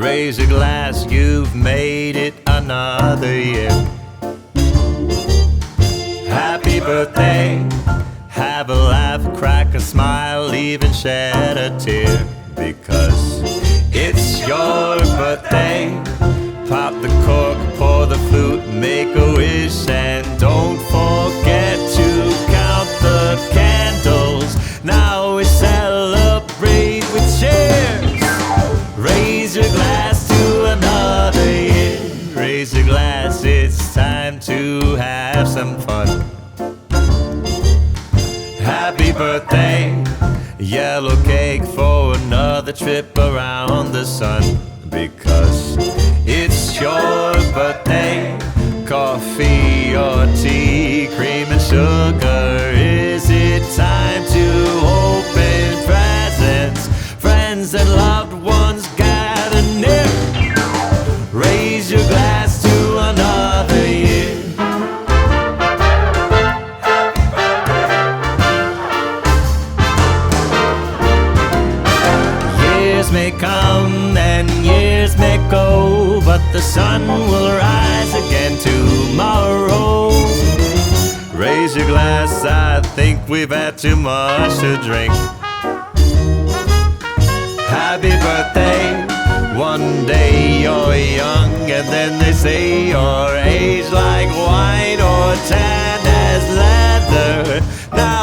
Raise your glass, you've made it another year. Happy birthday, have a laugh, crack a smile, even shed a tear. Because it's your birthday. Pop the cork, pour the flute, make a wish, and don't forget to count the candles. Now we celebrate with cheers. Raise your glass to another year. Raise your glass, it's time to have some fun. Happy birthday, yellow cake for another trip around the sun. Because it's your birthday. Coffee or tea, cream and sugar. Is it time to open presents? Friends and loved ones gather near. Raise your glass to another year. Years may come and years may go, but the sun will rise again tomorrow. Raise your glass, I think we've had too much to drink. Happy birthday, one day you're young, and then they say you're aged like wine or tan as leather. Now